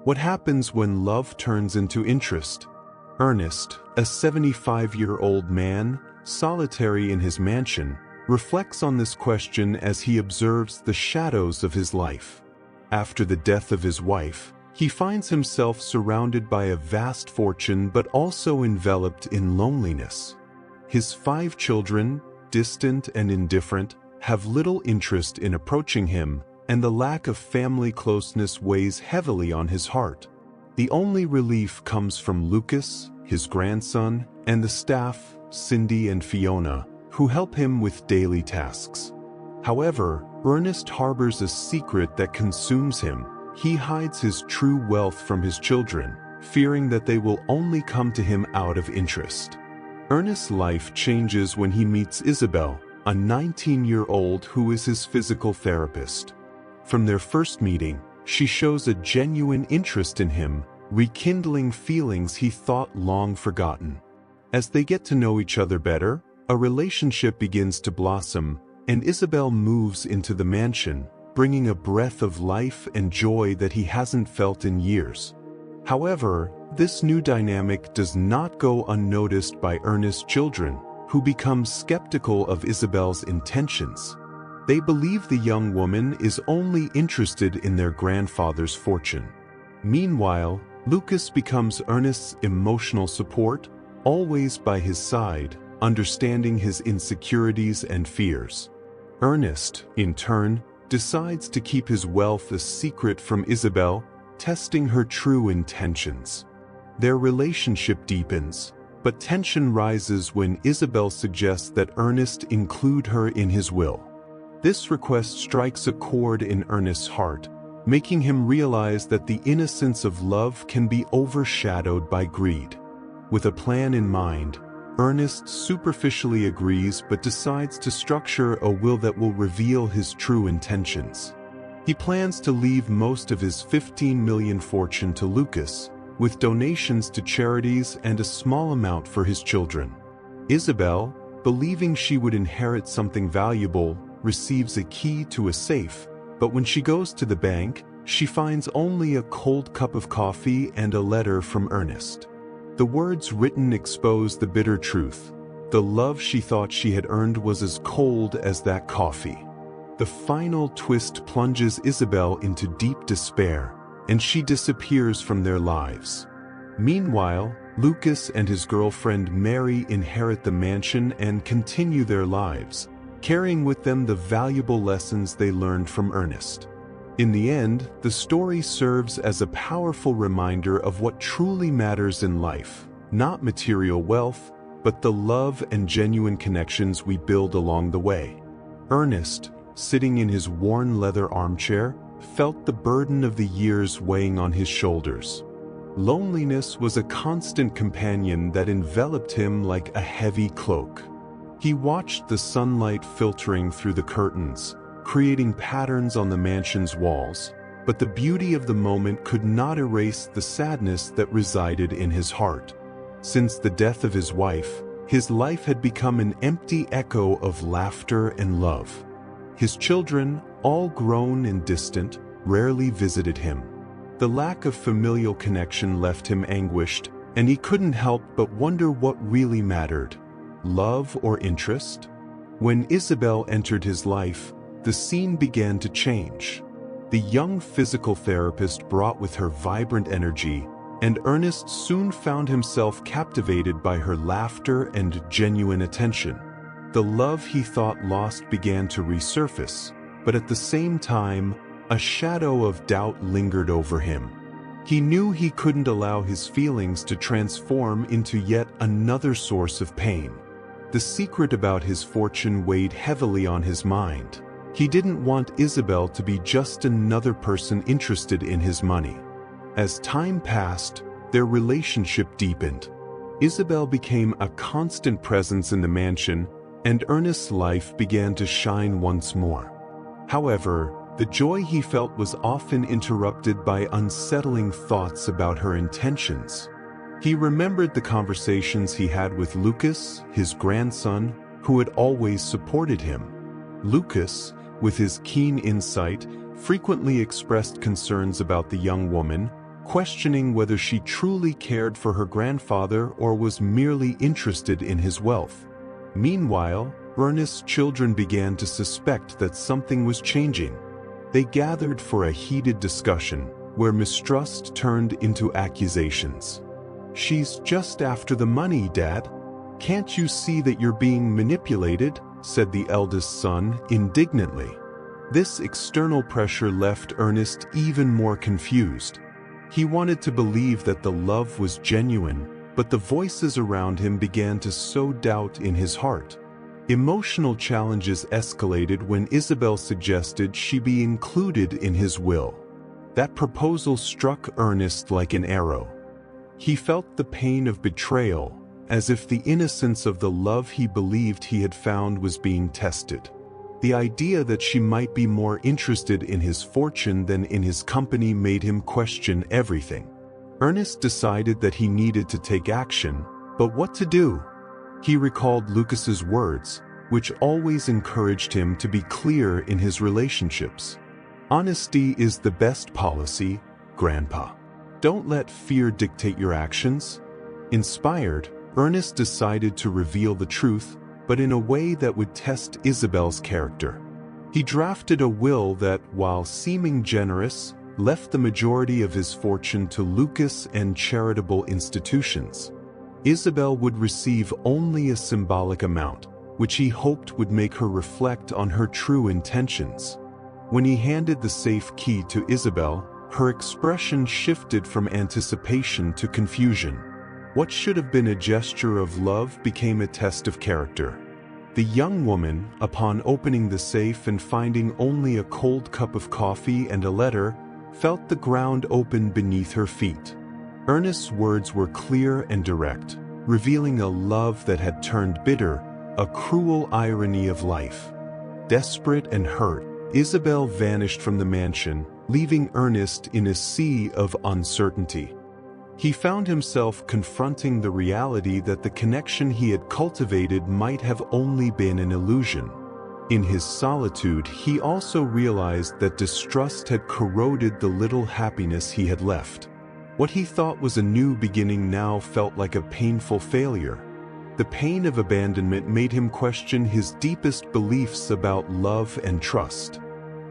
What happens when love turns into interest? Ernest, a 75-year-old man, solitary in his mansion, reflects on this question as he observes the shadows of his life. After the death of his wife, he finds himself surrounded by a vast fortune but also enveloped in loneliness. His 5 children, distant and indifferent, have little interest in approaching him, and the lack of family closeness weighs heavily on his heart. The only relief comes from Lucas, his grandson, and the staff, Cindy and Fiona, who help him with daily tasks. However, Ernest harbors a secret that consumes him. He hides his true wealth from his children, fearing that they will only come to him out of interest. Ernest's life changes when he meets Isabel, a 19-year-old who is his physical therapist. From their first meeting, she shows a genuine interest in him, rekindling feelings he thought long forgotten. As they get to know each other better, a relationship begins to blossom, and Isabel moves into the mansion, bringing a breath of life and joy that he hasn't felt in years. However, this new dynamic does not go unnoticed by Ernest's children, who become skeptical of Isabel's intentions. They believe the young woman is only interested in their grandfather's fortune. Meanwhile, Lucas becomes Ernest's emotional support, always by his side, understanding his insecurities and fears. Ernest, in turn, decides to keep his wealth a secret from Isabel, testing her true intentions. Their relationship deepens, but tension rises when Isabel suggests that Ernest include her in his will. This request strikes a chord in Ernest's heart, making him realize that the innocence of love can be overshadowed by greed. With a plan in mind, Ernest superficially agrees but decides to structure a will that will reveal his true intentions. He plans to leave most of his $15 million fortune to Lucas, with donations to charities and a small amount for his children. Isabel, believing she would inherit something valuable, receives a key to a safe, but when she goes to the bank, she finds only a cold cup of coffee and a letter from Ernest. The words written expose the bitter truth. The love she thought she had earned was as cold as that coffee. The final twist plunges Isabel into deep despair, and she disappears from their lives. Meanwhile, Lucas and his girlfriend Mary inherit the mansion and continue their lives, carrying with them the valuable lessons they learned from Ernest. In the end, the story serves as a powerful reminder of what truly matters in life, not material wealth, but the love and genuine connections we build along the way. Ernest, sitting in his worn leather armchair, felt the burden of the years weighing on his shoulders. Loneliness was a constant companion that enveloped him like a heavy cloak. He watched the sunlight filtering through the curtains, creating patterns on the mansion's walls, but the beauty of the moment could not erase the sadness that resided in his heart. Since the death of his wife, his life had become an empty echo of laughter and love. His children, all grown and distant, rarely visited him. The lack of familial connection left him anguished, and he couldn't help but wonder what really mattered: love or interest? When Isabel entered his life, the scene began to change. The young physical therapist brought with her vibrant energy, and Ernest soon found himself captivated by her laughter and genuine attention. The love he thought lost began to resurface, but at the same time, a shadow of doubt lingered over him. He knew he couldn't allow his feelings to transform into yet another source of pain. The secret about his fortune weighed heavily on his mind. He didn't want Isabel to be just another person interested in his money. As time passed, their relationship deepened. Isabel became a constant presence in the mansion, and Ernest's life began to shine once more. However, the joy he felt was often interrupted by unsettling thoughts about her intentions. He remembered the conversations he had with Lucas, his grandson, who had always supported him. Lucas, with his keen insight, frequently expressed concerns about the young woman, questioning whether she truly cared for her grandfather or was merely interested in his wealth. Meanwhile, Ernest's children began to suspect that something was changing. They gathered for a heated discussion, where mistrust turned into accusations. "She's just after the money, Dad. Can't you see that you're being manipulated?" said the eldest son indignantly. This external pressure left Ernest even more confused. He wanted to believe that the love was genuine, but the voices around him began to sow doubt in his heart. Emotional challenges escalated when Isabel suggested she be included in his will. That proposal struck Ernest like an arrow. He felt the pain of betrayal, as if the innocence of the love he believed he had found was being tested. The idea that she might be more interested in his fortune than in his company made him question everything. Ernest decided that he needed to take action, but what to do? He recalled Lucas's words, which always encouraged him to be clear in his relationships. "Honesty is the best policy, Grandpa. Don't let fear dictate your actions." Inspired, Ernest decided to reveal the truth, but in a way that would test Isabel's character. He drafted a will that, while seeming generous, left the majority of his fortune to Lucas and charitable institutions. Isabel would receive only a symbolic amount, which he hoped would make her reflect on her true intentions. When he handed the safe key to Isabel, her expression shifted from anticipation to confusion. What should have been a gesture of love became a test of character. The young woman, upon opening the safe and finding only a cold cup of coffee and a letter, felt the ground open beneath her feet. Ernest's words were clear and direct, revealing a love that had turned bitter, a cruel irony of life. Desperate and hurt, Isabel vanished from the mansion, leaving Ernest in a sea of uncertainty. He found himself confronting the reality that the connection he had cultivated might have only been an illusion. In his solitude, he also realized that distrust had corroded the little happiness he had left. What he thought was a new beginning now felt like a painful failure. The pain of abandonment made him question his deepest beliefs about love and trust.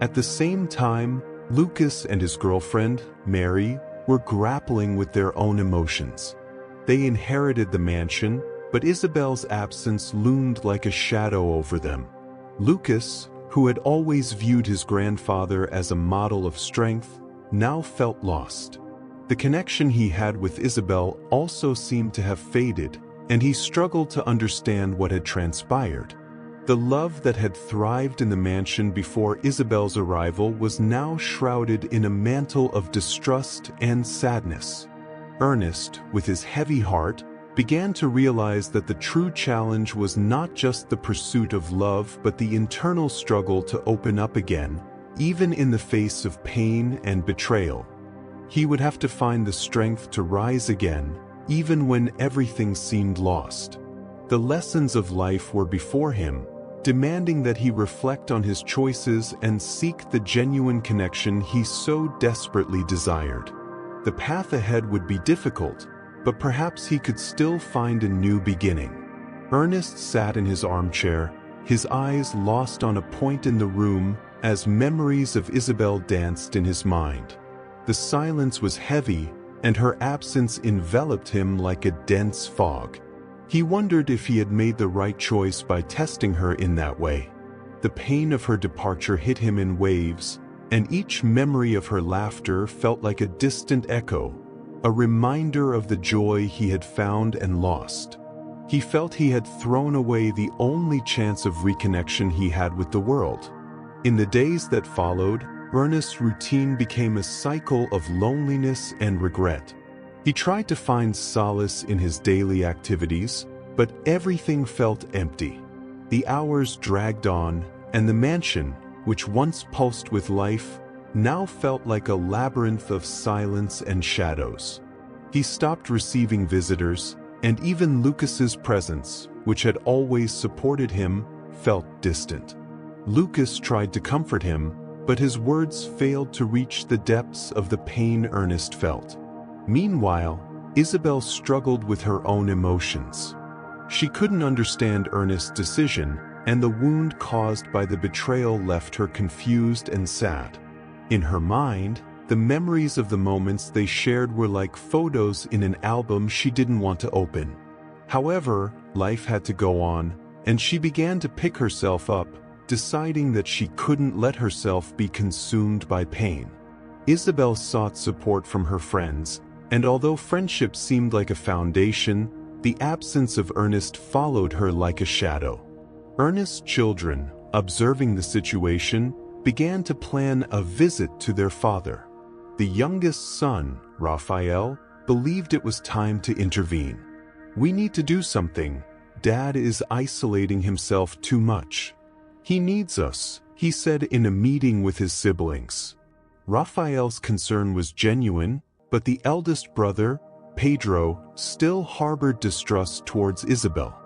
At the same time, Lucas and his girlfriend, Mary, were grappling with their own emotions. They inherited the mansion, but Isabel's absence loomed like a shadow over them. Lucas, who had always viewed his grandfather as a model of strength, now felt lost. The connection he had with Isabel also seemed to have faded, and he struggled to understand what had transpired. The love that had thrived in the mansion before Isabel's arrival was now shrouded in a mantle of distrust and sadness. Ernest, with his heavy heart, began to realize that the true challenge was not just the pursuit of love but the internal struggle to open up again, even in the face of pain and betrayal. He would have to find the strength to rise again, even when everything seemed lost. The lessons of life were before him, demanding that he reflect on his choices and seek the genuine connection he so desperately desired. The path ahead would be difficult, but perhaps he could still find a new beginning. Ernest sat in his armchair, his eyes lost on a point in the room as memories of Isabel danced in his mind. The silence was heavy, and her absence enveloped him like a dense fog. He wondered if he had made the right choice by testing her in that way. The pain of her departure hit him in waves, and each memory of her laughter felt like a distant echo, a reminder of the joy he had found and lost. He felt he had thrown away the only chance of reconnection he had with the world. In the days that followed, Ernest's routine became a cycle of loneliness and regret. He tried to find solace in his daily activities, but everything felt empty. The hours dragged on, and the mansion, which once pulsed with life, now felt like a labyrinth of silence and shadows. He stopped receiving visitors, and even Lucas's presence, which had always supported him, felt distant. Lucas tried to comfort him, but his words failed to reach the depths of the pain Ernest felt. Meanwhile, Isabel struggled with her own emotions. She couldn't understand Ernest's decision, and the wound caused by the betrayal left her confused and sad. In her mind, the memories of the moments they shared were like photos in an album she didn't want to open. However, life had to go on, and she began to pick herself up, deciding that she couldn't let herself be consumed by pain. Isabel sought support from her friends, and although friendship seemed like a foundation, the absence of Ernest followed her like a shadow. Ernest's children, observing the situation, began to plan a visit to their father. The youngest son, Raphael, believed it was time to intervene. "We need to do something. Dad is isolating himself too much. He needs us," he said in a meeting with his siblings. Raphael's concern was genuine, but the eldest brother, Pedro, still harbored distrust towards Isabel.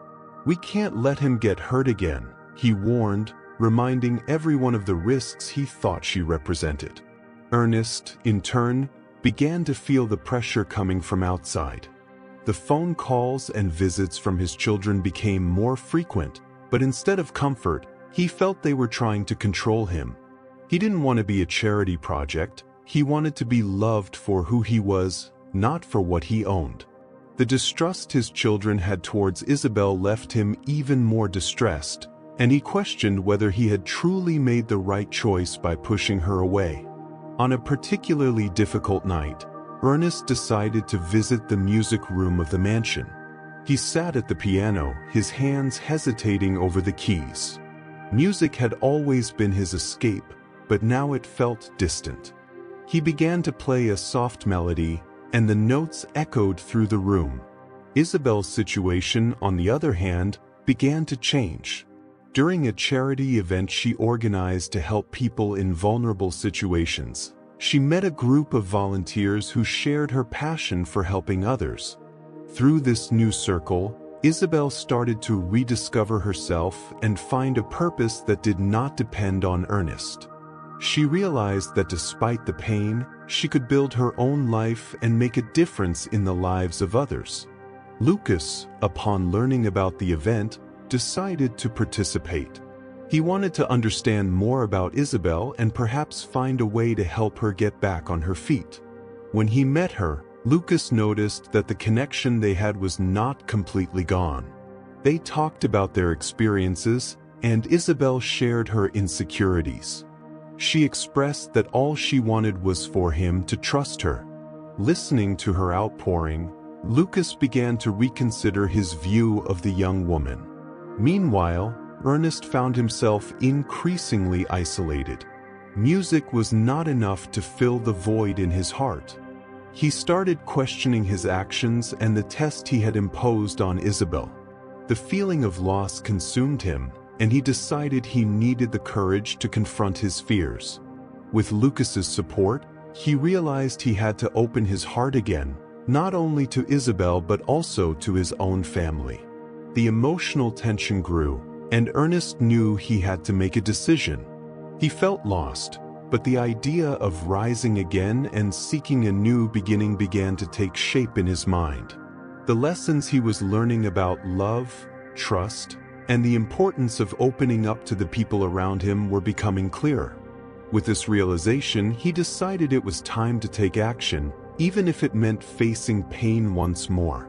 "We can't let him get hurt again," he warned, reminding everyone of the risks he thought she represented. Ernest, in turn, began to feel the pressure coming from outside. The phone calls and visits from his children became more frequent, but instead of comfort, he felt they were trying to control him. He didn't want to be a charity project, he wanted to be loved for who he was, not for what he owned. The distrust his children had towards Isabel left him even more distressed, and he questioned whether he had truly made the right choice by pushing her away. On a particularly difficult night, Ernest decided to visit the music room of the mansion. He sat at the piano, his hands hesitating over the keys. Music had always been his escape, but now it felt distant. He began to play a soft melody, and the notes echoed through the room. Isabel's situation, on the other hand, began to change. During a charity event she organized to help people in vulnerable situations, she met a group of volunteers who shared her passion for helping others. Through this new circle, Isabel started to rediscover herself and find a purpose that did not depend on Ernest. She realized that despite the pain, she could build her own life and make a difference in the lives of others. Lucas, upon learning about the event, decided to participate. He wanted to understand more about Isabel and perhaps find a way to help her get back on her feet. When he met her, Lucas noticed that the connection they had was not completely gone. They talked about their experiences, and Isabel shared her insecurities. She expressed that all she wanted was for him to trust her. Listening to her outpouring, Lucas began to reconsider his view of the young woman. Meanwhile, Ernest found himself increasingly isolated. Music was not enough to fill the void in his heart. He started questioning his actions and the test he had imposed on Isabel. The feeling of loss consumed him, and he decided he needed the courage to confront his fears. With Lucas's support, he realized he had to open his heart again, not only to Isabel but also to his own family. The emotional tension grew, and Ernest knew he had to make a decision. He felt lost, but the idea of rising again and seeking a new beginning began to take shape in his mind. The lessons he was learning about love, trust, and the importance of opening up to the people around him were becoming clearer. With this realization, he decided it was time to take action, even if it meant facing pain once more.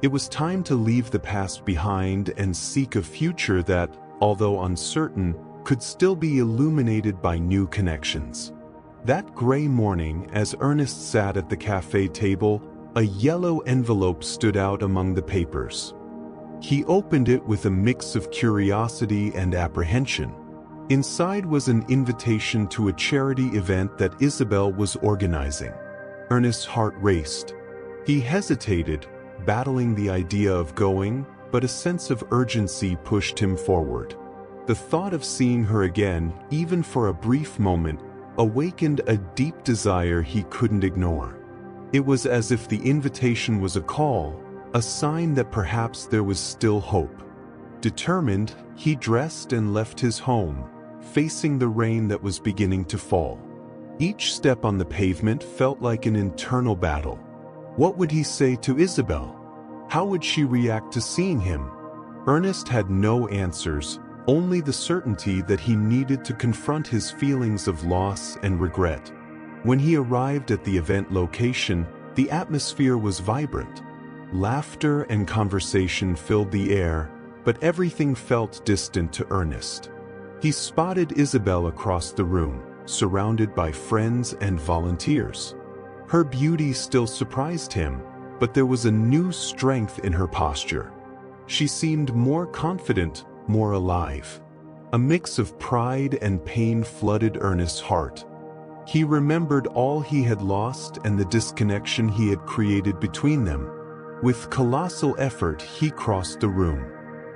It was time to leave the past behind and seek a future that, although uncertain, could still be illuminated by new connections. That gray morning, as Ernest sat at the cafe table, a yellow envelope stood out among the papers. He opened it with a mix of curiosity and apprehension. Inside was an invitation to a charity event that Isabel was organizing. Ernest's heart raced. He hesitated, battling the idea of going, but a sense of urgency pushed him forward. The thought of seeing her again, even for a brief moment, awakened a deep desire he couldn't ignore. It was as if the invitation was a call, a sign that perhaps there was still hope. Determined, he dressed and left his home, facing the rain that was beginning to fall. Each step on the pavement felt like an internal battle. What would he say to Isabel? How would she react to seeing him? Ernest had no answers, only the certainty that he needed to confront his feelings of loss and regret. When he arrived at the event location, the atmosphere was vibrant. Laughter and conversation filled the air, but everything felt distant to Ernest. He spotted Isabel across the room, surrounded by friends and volunteers. Her beauty still surprised him, but there was a new strength in her posture. She seemed more confident, more alive. A mix of pride and pain flooded Ernest's heart. He remembered all he had lost and the disconnection he had created between them. With colossal effort, he crossed the room.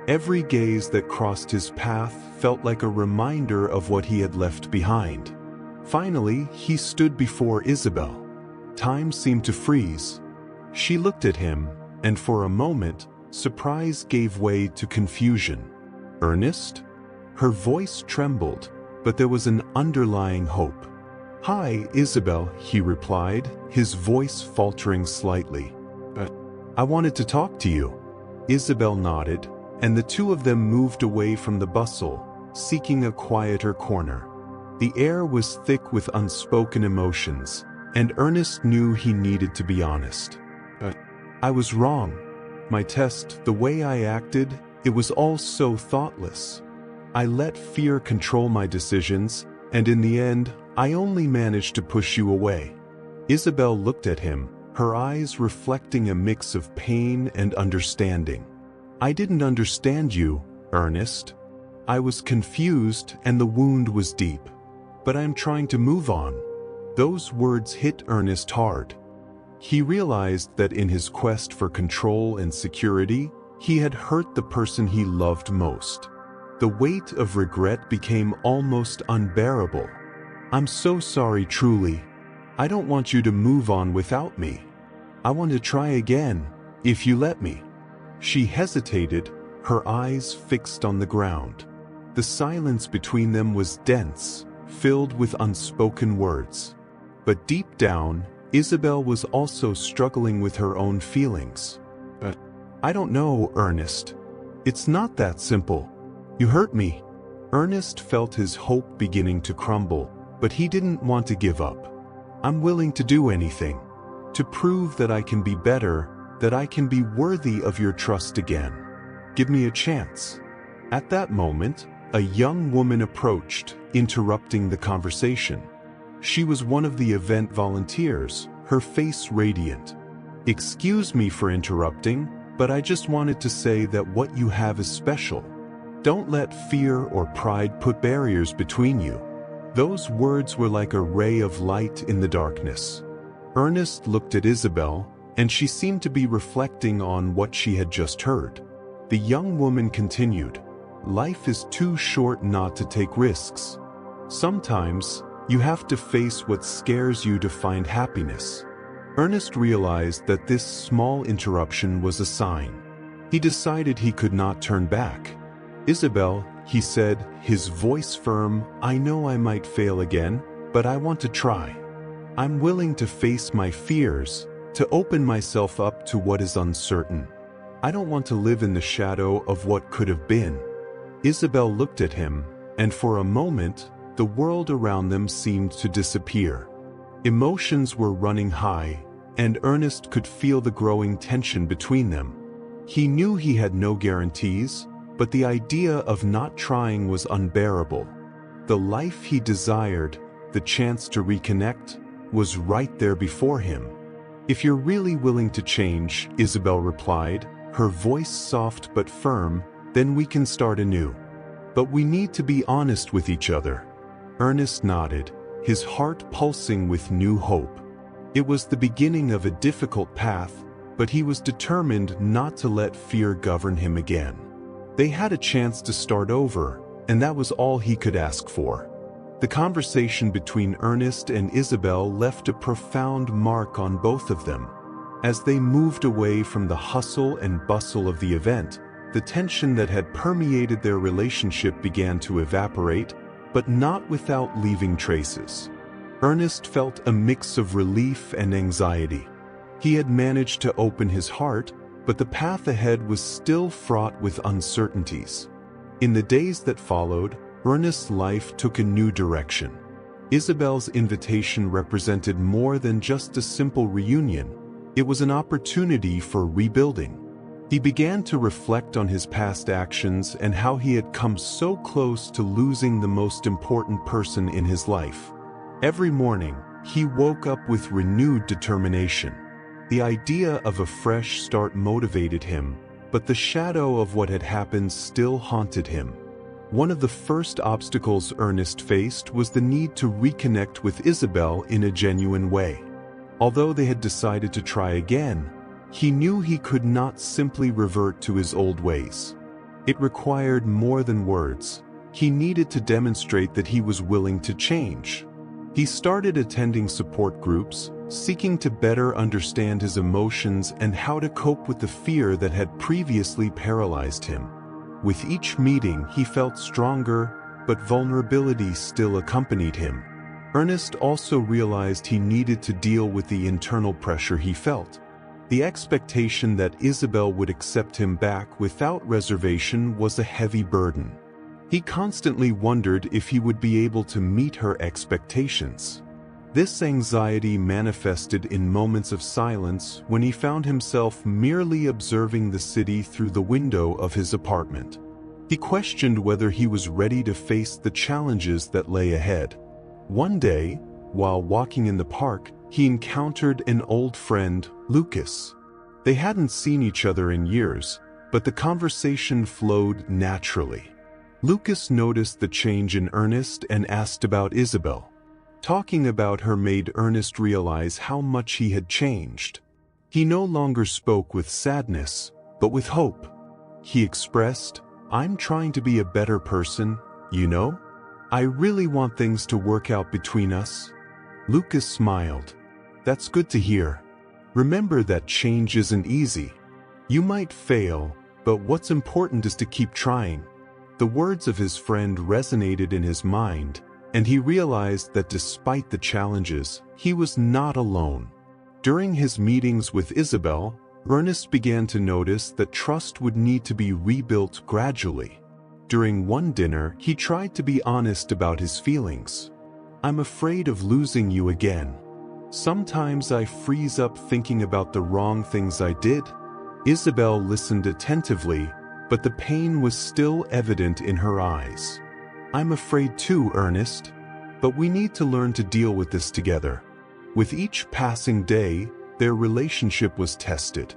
Every gaze that crossed his path felt like a reminder of what he had left behind. Finally, he stood before Isabel. Time seemed to freeze. She looked at him, and for a moment, surprise gave way to confusion. "Ernest?" Her voice trembled, but there was an underlying hope. "Hi, Isabel," he replied, his voice faltering slightly. "I wanted to talk to you." Isabel nodded, and the two of them moved away from the bustle, seeking a quieter corner. The air was thick with unspoken emotions, and Ernest knew he needed to be honest. "I was wrong. My test, the way I acted, it was all so thoughtless. I let fear control my decisions, and in the end, I only managed to push you away." Isabel looked at him, her eyes reflecting a mix of pain and understanding. "I didn't understand you, Ernest. I was confused and the wound was deep. But I'm trying to move on." Those words hit Ernest hard. He realized that in his quest for control and security, he had hurt the person he loved most. The weight of regret became almost unbearable. "I'm so sorry, truly. I don't want you to move on without me. I want to try again, if you let me." She hesitated, her eyes fixed on the ground. The silence between them was dense, filled with unspoken words. But deep down, Isabel was also struggling with her own feelings. "I don't know, Ernest. It's not that simple. You hurt me." Ernest felt his hope beginning to crumble, but he didn't want to give up. "I'm willing to do anything. To prove that I can be better, that I can be worthy of your trust again. Give me a chance." At that moment, a young woman approached, interrupting the conversation. She was one of the event volunteers, her face radiant. "Excuse me for interrupting, but I just wanted to say that what you have is special. Don't let fear or pride put barriers between you." Those words were like a ray of light in the darkness. Ernest looked at Isabel, and she seemed to be reflecting on what she had just heard. The young woman continued, "Life is too short not to take risks. Sometimes, you have to face what scares you to find happiness." Ernest realized that this small interruption was a sign. He decided he could not turn back. "Isabel," he said, his voice firm, "I know I might fail again, but I want to try. I'm willing to face my fears, to open myself up to what is uncertain. I don't want to live in the shadow of what could have been." Isabel looked at him, and for a moment, the world around them seemed to disappear. Emotions were running high, and Ernest could feel the growing tension between them. He knew he had no guarantees, but the idea of not trying was unbearable. The life he desired, the chance to reconnect, was right there before him. "If you're really willing to change," Isabel replied, her voice soft but firm, "then we can start anew. But we need to be honest with each other." Ernest nodded, his heart pulsing with new hope. It was the beginning of a difficult path, but he was determined not to let fear govern him again. They had a chance to start over, and that was all he could ask for. The conversation between Ernest and Isabel left a profound mark on both of them. As they moved away from the hustle and bustle of the event, the tension that had permeated their relationship began to evaporate, but not without leaving traces. Ernest felt a mix of relief and anxiety. He had managed to open his heart, but the path ahead was still fraught with uncertainties. In the days that followed, Ernest's life took a new direction. Isabel's invitation represented more than just a simple reunion. It was an opportunity for rebuilding. He began to reflect on his past actions and how he had come so close to losing the most important person in his life. Every morning, he woke up with renewed determination. The idea of a fresh start motivated him, but the shadow of what had happened still haunted him. One of the first obstacles Ernest faced was the need to reconnect with Isabel in a genuine way. Although they had decided to try again, he knew he could not simply revert to his old ways. It required more than words. He needed to demonstrate that he was willing to change. He started attending support groups, seeking to better understand his emotions and how to cope with the fear that had previously paralyzed him. With each meeting, he felt stronger, but vulnerability still accompanied him. Ernest also realized he needed to deal with the internal pressure he felt. The expectation that Isabel would accept him back without reservation was a heavy burden. He constantly wondered if he would be able to meet her expectations. This anxiety manifested in moments of silence when he found himself merely observing the city through the window of his apartment. He questioned whether he was ready to face the challenges that lay ahead. One day, while walking in the park, he encountered an old friend, Lucas. They hadn't seen each other in years, but the conversation flowed naturally. Lucas noticed the change in Ernest and asked about Isabel. Talking about her made Ernest realize how much he had changed. He no longer spoke with sadness, but with hope. He expressed, "I'm trying to be a better person, you know? I really want things to work out between us." Lucas smiled. "That's good to hear. Remember that change isn't easy. You might fail, but what's important is to keep trying." The words of his friend resonated in his mind, and he realized that despite the challenges, he was not alone. During his meetings with Isabel, Ernest began to notice that trust would need to be rebuilt gradually. During one dinner, he tried to be honest about his feelings. "I'm afraid of losing you again. Sometimes I freeze up thinking about the wrong things I did." Isabel listened attentively, but the pain was still evident in her eyes. "I'm afraid too, Ernest. But we need to learn to deal with this together." With each passing day, their relationship was tested.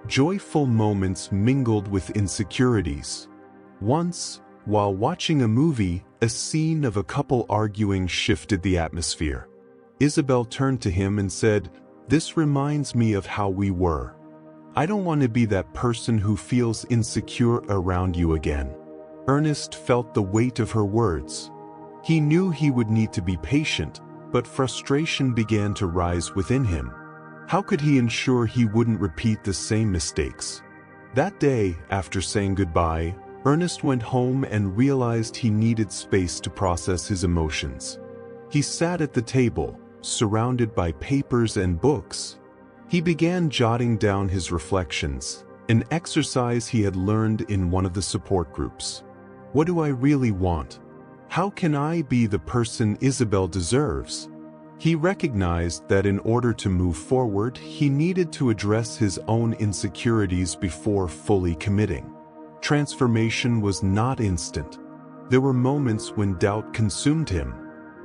Joyful moments mingled with insecurities. Once, while watching a movie, a scene of a couple arguing shifted the atmosphere. Isabel turned to him and said, "This reminds me of how we were. I don't want to be that person who feels insecure around you again." Ernest felt the weight of her words. He knew he would need to be patient, but frustration began to rise within him. How could he ensure he wouldn't repeat the same mistakes? That day, after saying goodbye, Ernest went home and realized he needed space to process his emotions. He sat at the table, surrounded by papers and books. He began jotting down his reflections, an exercise he had learned in one of the support groups. What do I really want? How can I be the person Isabel deserves? He recognized that in order to move forward, he needed to address his own insecurities before fully committing. Transformation was not instant. There were moments when doubt consumed him.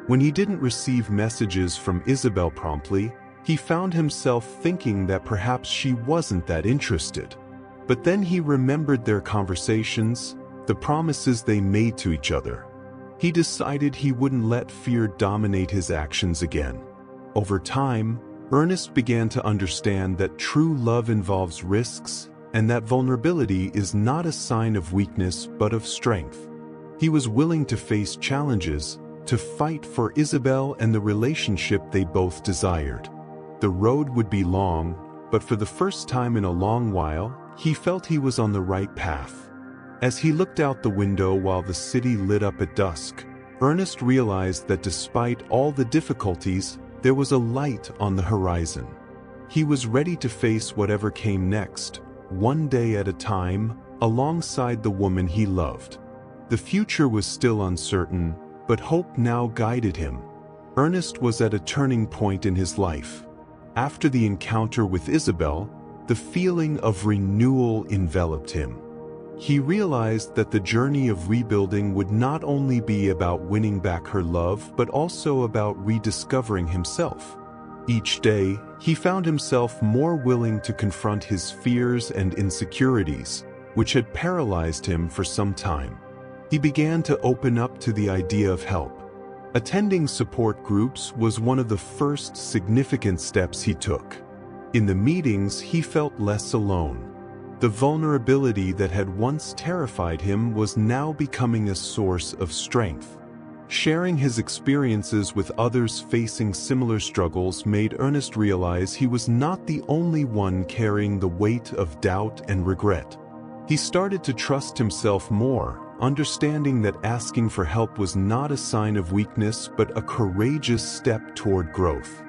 When he didn't receive messages from Isabel promptly, he found himself thinking that perhaps she wasn't that interested. But then he remembered their conversations, the promises they made to each other. He decided he wouldn't let fear dominate his actions again. Over time, Ernest began to understand that true love involves risks, and that vulnerability is not a sign of weakness but of strength. He was willing to face challenges, to fight for Isabel and the relationship they both desired. The road would be long, but for the first time in a long while, he felt he was on the right path. As he looked out the window while the city lit up at dusk, Ernest realized that despite all the difficulties, there was a light on the horizon. He was ready to face whatever came next, one day at a time, alongside the woman he loved. The future was still uncertain, but hope now guided him. Ernest was at a turning point in his life. After the encounter with Isabel, the feeling of renewal enveloped him. He realized that the journey of rebuilding would not only be about winning back her love, but also about rediscovering himself. Each day, he found himself more willing to confront his fears and insecurities, which had paralyzed him for some time. He began to open up to the idea of help. Attending support groups was one of the first significant steps he took. In the meetings, he felt less alone. The vulnerability that had once terrified him was now becoming a source of strength. Sharing his experiences with others facing similar struggles made Ernest realize he was not the only one carrying the weight of doubt and regret. He started to trust himself more, understanding that asking for help was not a sign of weakness but a courageous step toward growth.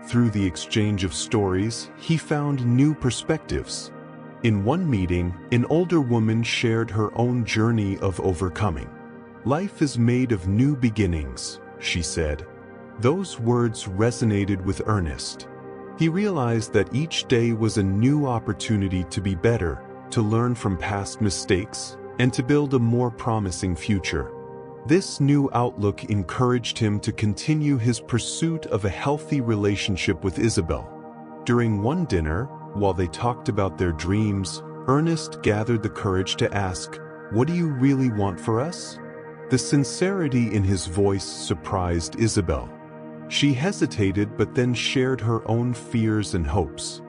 Through the exchange of stories, he found new perspectives. In one meeting, an older woman shared her own journey of overcoming. "Life is made of new beginnings," she said. Those words resonated with Ernest. He realized that each day was a new opportunity to be better, to learn from past mistakes, and to build a more promising future. This new outlook encouraged him to continue his pursuit of a healthy relationship with Isabel. During one dinner, while they talked about their dreams, Ernest gathered the courage to ask, "What do you really want for us?" The sincerity in his voice surprised Isabel. She hesitated but then shared her own fears and hopes.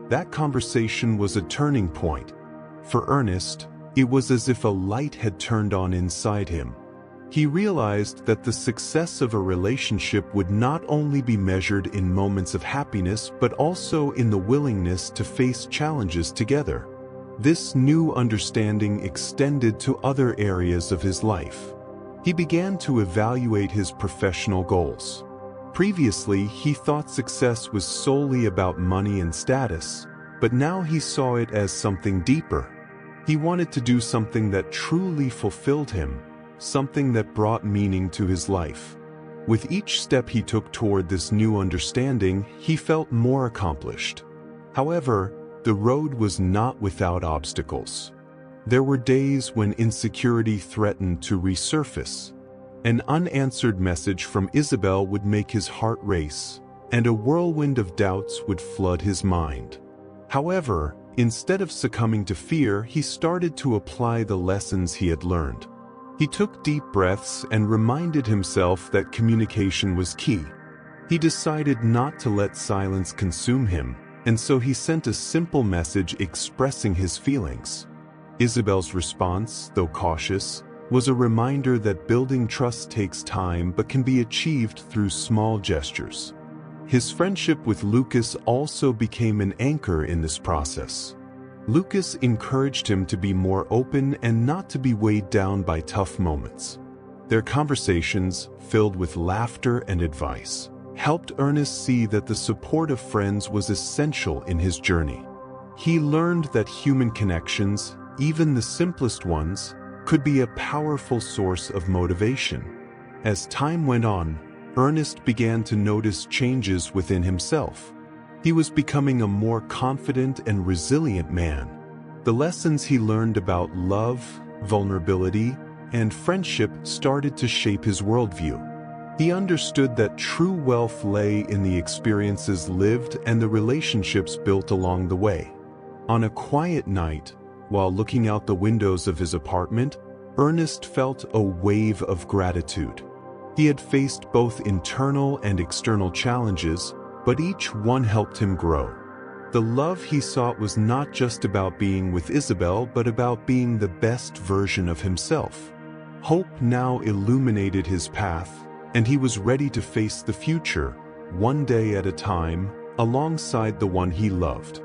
That conversation was a turning point. For Ernest, it was as if a light had turned on inside him. He realized that the success of a relationship would not only be measured in moments of happiness but also in the willingness to face challenges together. This new understanding extended to other areas of his life. He began to evaluate his professional goals. Previously, he thought success was solely about money and status, but now he saw it as something deeper. He wanted to do something that truly fulfilled him, something that brought meaning to his life. With each step he took toward this new understanding, he felt more accomplished. However, the road was not without obstacles. There were days when insecurity threatened to resurface. An unanswered message from Isabel would make his heart race, and a whirlwind of doubts would flood his mind. However, instead of succumbing to fear, he started to apply the lessons he had learned. He took deep breaths and reminded himself that communication was key. He decided not to let silence consume him, and so he sent a simple message expressing his feelings. Isabel's response, though cautious, was a reminder that building trust takes time but can be achieved through small gestures. His friendship with Lucas also became an anchor in this process. Lucas encouraged him to be more open and not to be weighed down by tough moments. Their conversations, filled with laughter and advice, helped Ernest see that the support of friends was essential in his journey. He learned that human connections, even the simplest ones, could be a powerful source of motivation. As time went on, Ernest began to notice changes within himself. He was becoming a more confident and resilient man. The lessons he learned about love, vulnerability, and friendship started to shape his worldview. He understood that true wealth lay in the experiences lived and the relationships built along the way. On a quiet night, while looking out the windows of his apartment, Ernest felt a wave of gratitude. He had faced both internal and external challenges, but each one helped him grow. The love he sought was not just about being with Isabel, but about being the best version of himself. Hope now illuminated his path, and he was ready to face the future, one day at a time, alongside the one he loved.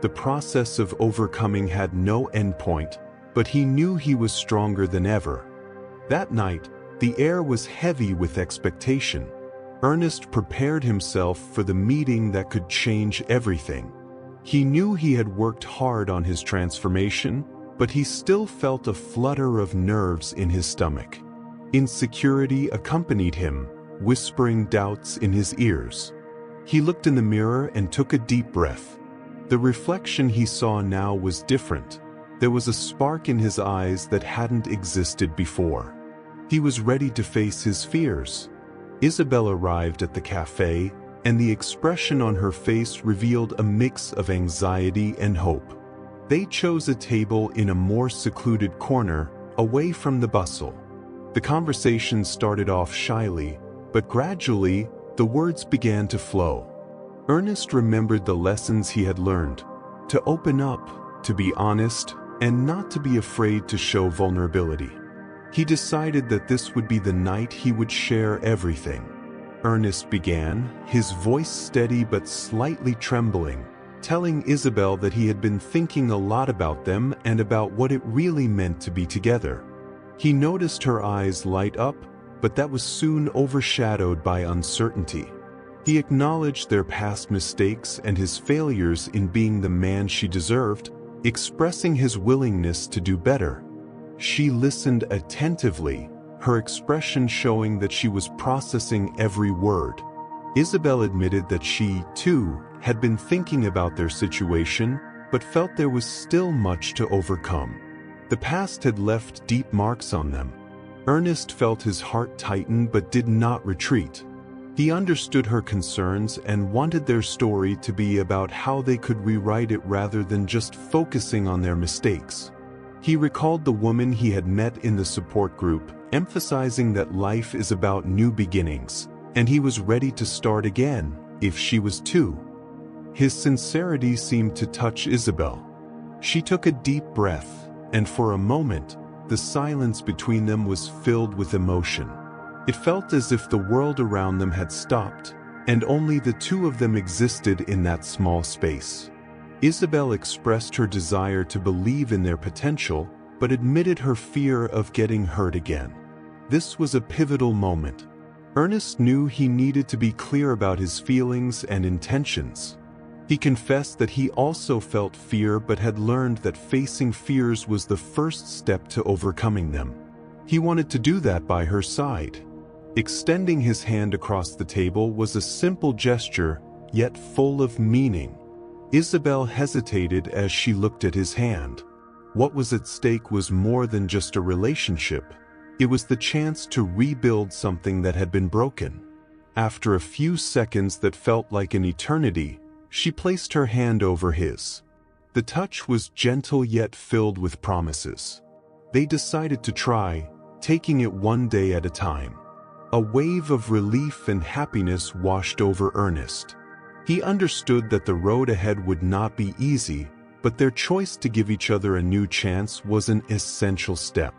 The process of overcoming had no endpoint, but he knew he was stronger than ever. That night, the air was heavy with expectation. Ernest prepared himself for the meeting that could change everything. He knew he had worked hard on his transformation, but he still felt a flutter of nerves in his stomach. Insecurity accompanied him, whispering doubts in his ears. He looked in the mirror and took a deep breath. The reflection he saw now was different. There was a spark in his eyes that hadn't existed before. He was ready to face his fears. Isabel arrived at the cafe, and the expression on her face revealed a mix of anxiety and hope. They chose a table in a more secluded corner, away from the bustle. The conversation started off shyly, but gradually, the words began to flow. Ernest remembered the lessons he had learned: to open up, to be honest, and not to be afraid to show vulnerability. He decided that this would be the night he would share everything. Ernest began, his voice steady but slightly trembling, telling Isabel that he had been thinking a lot about them and about what it really meant to be together. He noticed her eyes light up, but that was soon overshadowed by uncertainty. He acknowledged their past mistakes and his failures in being the man she deserved, expressing his willingness to do better. She listened attentively, her expression showing that she was processing every word. Isabel admitted that she, too, had been thinking about their situation, but felt there was still much to overcome. The past had left deep marks on them. Ernest felt his heart tighten but did not retreat. He understood her concerns and wanted their story to be about how they could rewrite it rather than just focusing on their mistakes. He recalled the woman he had met in the support group, emphasizing that life is about new beginnings, and he was ready to start again, if she was too. His sincerity seemed to touch Isabel. She took a deep breath, and for a moment, the silence between them was filled with emotion. It felt as if the world around them had stopped, and only the two of them existed in that small space. Isabel expressed her desire to believe in their potential, but admitted her fear of getting hurt again. This was a pivotal moment. Ernest knew he needed to be clear about his feelings and intentions. He confessed that he also felt fear but had learned that facing fears was the first step to overcoming them. He wanted to do that by her side. Extending his hand across the table was a simple gesture, yet full of meaning. Isabel hesitated as she looked at his hand. What was at stake was more than just a relationship. It was the chance to rebuild something that had been broken. After a few seconds that felt like an eternity, she placed her hand over his. The touch was gentle yet filled with promises. They decided to try, taking it one day at a time. A wave of relief and happiness washed over Ernest. He understood that the road ahead would not be easy, but their choice to give each other a new chance was an essential step.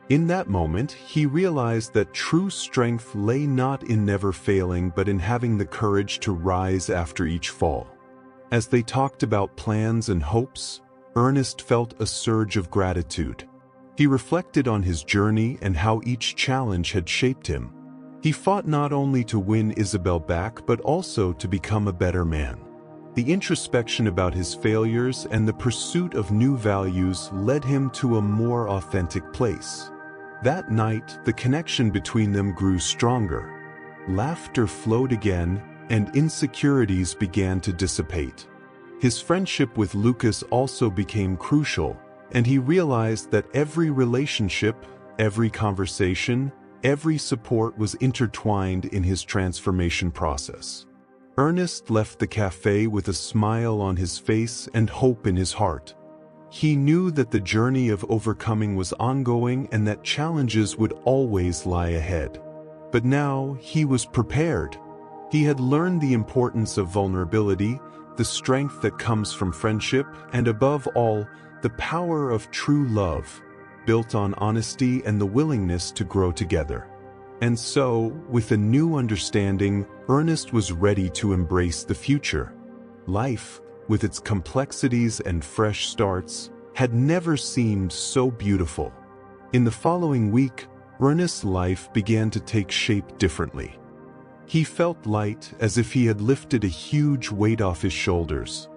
In that moment, he realized that true strength lay not in never failing but in having the courage to rise after each fall. As they talked about plans and hopes, Ernest felt a surge of gratitude. He reflected on his journey and how each challenge had shaped him. He fought not only to win Isabel back but also to become a better man. The introspection about his failures and the pursuit of new values led him to a more authentic place. That night, the connection between them grew stronger. Laughter flowed again, and insecurities began to dissipate. His friendship with Lucas also became crucial, and he realized that every relationship, every conversation, every support was intertwined in his transformation process. Ernest left the cafe with a smile on his face and hope in his heart. He knew that the journey of overcoming was ongoing and that challenges would always lie ahead. But now he was prepared. He had learned the importance of vulnerability, the strength that comes from friendship, and above all, the power of true love, built on honesty and the willingness to grow together. And so, with a new understanding, Ernest was ready to embrace the future. Life, with its complexities and fresh starts, had never seemed so beautiful. In the following week, Ernest's life began to take shape differently. He felt light, as if he had lifted a huge weight off his shoulders.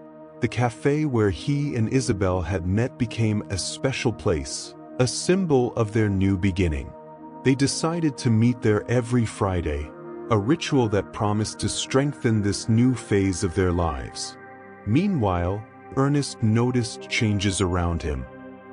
The cafe where he and Isabel had met became a special place, a symbol of their new beginning. They decided to meet there every Friday, a ritual that promised to strengthen this new phase of their lives. Meanwhile, Ernest noticed changes around him.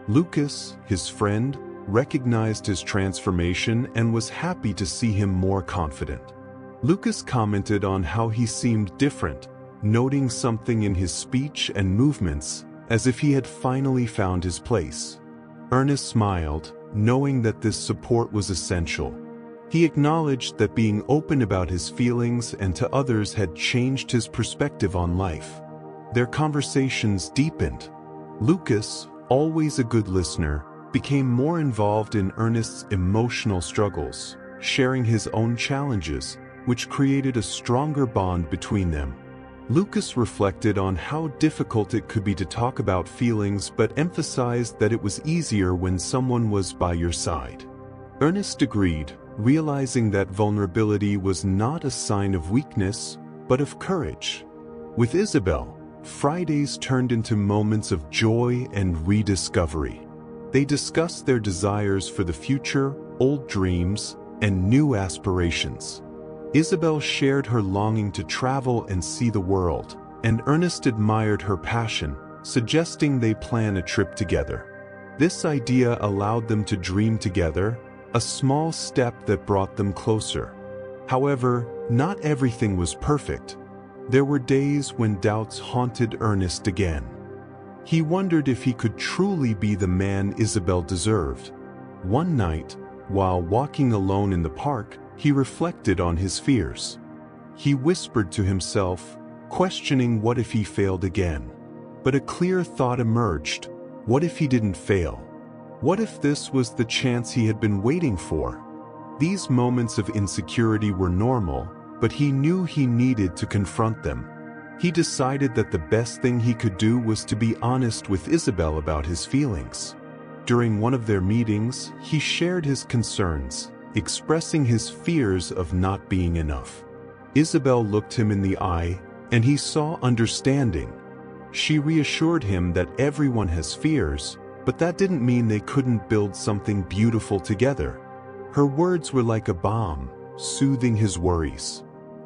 Lucas, his friend, recognized his transformation and was happy to see him more confident. Lucas commented on how he seemed different, noting something in his speech and movements, as if he had finally found his place. Ernest smiled, knowing that this support was essential. He acknowledged that being open about his feelings and to others had changed his perspective on life. Their conversations deepened. Lucas, always a good listener, became more involved in Ernest's emotional struggles, sharing his own challenges, which created a stronger bond between them. Lucas reflected on how difficult it could be to talk about feelings, but emphasized that it was easier when someone was by your side. Ernest agreed, realizing that vulnerability was not a sign of weakness, but of courage. With Isabel, Fridays turned into moments of joy and rediscovery. They discussed their desires for the future, old dreams, and new aspirations. Isabel shared her longing to travel and see the world, and Ernest admired her passion, suggesting they plan a trip together. This idea allowed them to dream together, a small step that brought them closer. However, not everything was perfect. There were days when doubts haunted Ernest again. He wondered if he could truly be the man Isabel deserved. One night, while walking alone in the park, he reflected on his fears. He whispered to himself, questioning what if he failed again. But a clear thought emerged. What if he didn't fail? What if this was the chance he had been waiting for? These moments of insecurity were normal, but he knew he needed to confront them. He decided that the best thing he could do was to be honest with Isabel about his feelings. During one of their meetings, he shared his concerns, expressing his fears of not being enough. Isabel looked him in the eye, and he saw understanding. She reassured him that everyone has fears, but that didn't mean they couldn't build something beautiful together. Her words were like a balm, soothing his worries.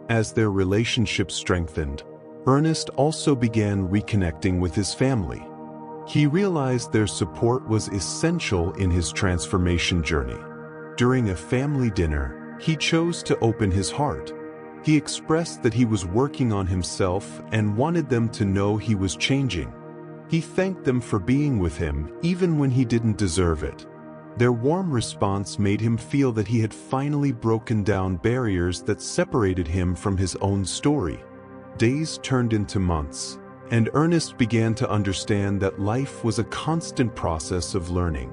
As their relationship strengthened, Ernest also began reconnecting with his family. He realized their support was essential in his transformation journey. During a family dinner, he chose to open his heart. He expressed that he was working on himself and wanted them to know he was changing. He thanked them for being with him, even when he didn't deserve it. Their warm response made him feel that he had finally broken down barriers that separated him from his own story. Days turned into months, and Ernest began to understand that life was a constant process of learning.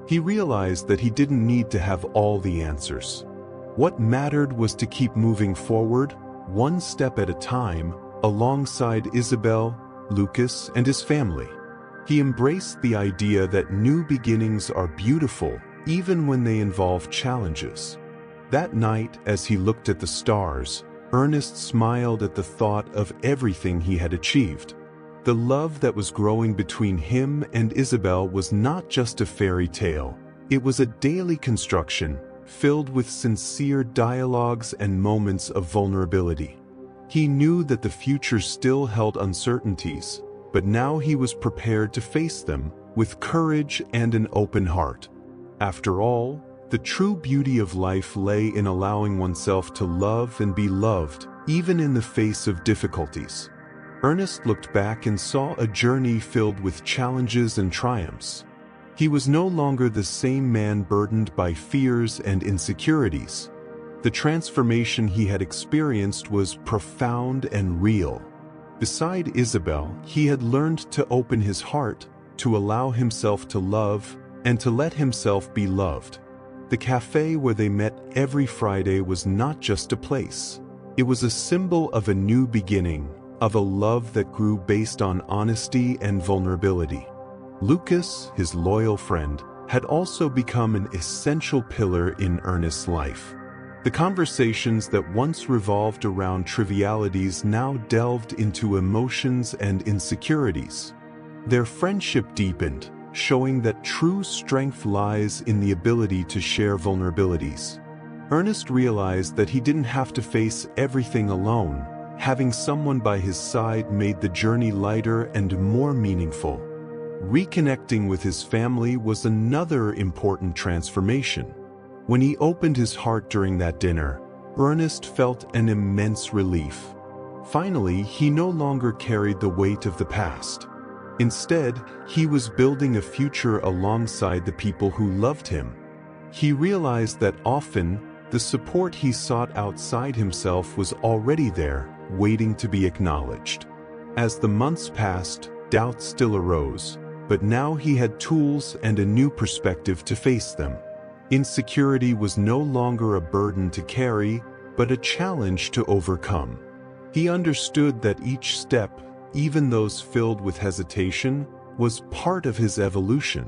He realized that he didn't need to have all the answers. What mattered was to keep moving forward, one step at a time, alongside Isabel, Lucas, and his family. He embraced the idea that new beginnings are beautiful, even when they involve challenges. That night, as he looked at the stars, Ernest smiled at the thought of everything he had achieved. The love that was growing between him and Isabel was not just a fairy tale. It was a daily construction, filled with sincere dialogues and moments of vulnerability. He knew that the future still held uncertainties, but now he was prepared to face them with courage and an open heart. After all, the true beauty of life lay in allowing oneself to love and be loved, even in the face of difficulties. Ernest looked back and saw a journey filled with challenges and triumphs. He was no longer the same man burdened by fears and insecurities. The transformation he had experienced was profound and real. Beside Isabel, he had learned to open his heart, to allow himself to love, and to let himself be loved. The cafe where they met every Friday was not just a place. It was a symbol of a new beginning, of a love that grew based on honesty and vulnerability. Lucas, his loyal friend, had also become an essential pillar in Ernest's life. The conversations that once revolved around trivialities now delved into emotions and insecurities. Their friendship deepened, showing that true strength lies in the ability to share vulnerabilities. Ernest realized that he didn't have to face everything alone. Having someone by his side made the journey lighter and more meaningful. Reconnecting with his family was another important transformation. When he opened his heart during that dinner, Ernest felt an immense relief. Finally, he no longer carried the weight of the past. Instead, he was building a future alongside the people who loved him. He realized that often, the support he sought outside himself was already there, waiting to be acknowledged. As the months passed, doubts still arose, but now he had tools and a new perspective to face them. Insecurity was no longer a burden to carry, but a challenge to overcome. He understood that each step, even those filled with hesitation, was part of his evolution.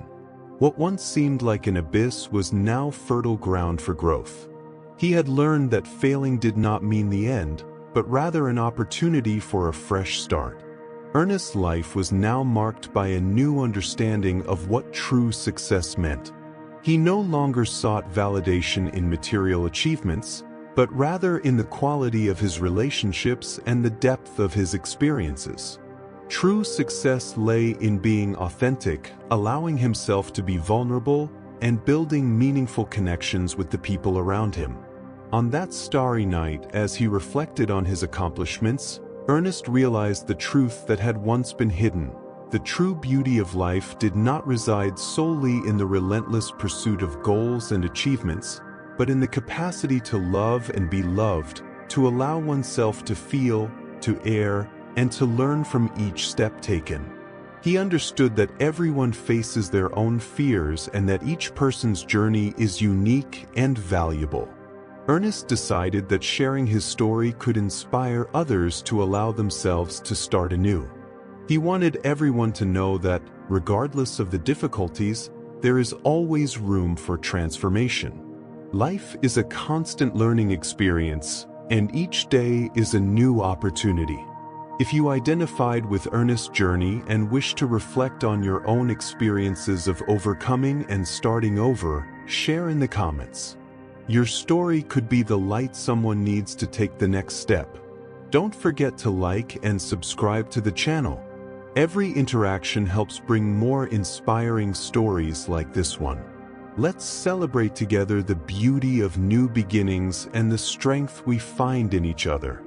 What once seemed like an abyss was now fertile ground for growth. He had learned that failing did not mean the end, but rather an opportunity for a fresh start. Ernest's life was now marked by a new understanding of what true success meant. He no longer sought validation in material achievements, but rather in the quality of his relationships and the depth of his experiences. True success lay in being authentic, allowing himself to be vulnerable, and building meaningful connections with the people around him. On that starry night, as he reflected on his accomplishments, Ernest realized the truth that had once been hidden. The true beauty of life did not reside solely in the relentless pursuit of goals and achievements, but in the capacity to love and be loved, to allow oneself to feel, to err, and to learn from each step taken. He understood that everyone faces their own fears and that each person's journey is unique and valuable. Ernest decided that sharing his story could inspire others to allow themselves to start anew. He wanted everyone to know that, regardless of the difficulties, there is always room for transformation. Life is a constant learning experience, and each day is a new opportunity. If you identified with Ernest's journey and wish to reflect on your own experiences of overcoming and starting over, share in the comments. Your story could be the light someone needs to take the next step. Don't forget to like and subscribe to the channel. Every interaction helps bring more inspiring stories like this one. Let's celebrate together the beauty of new beginnings and the strength we find in each other.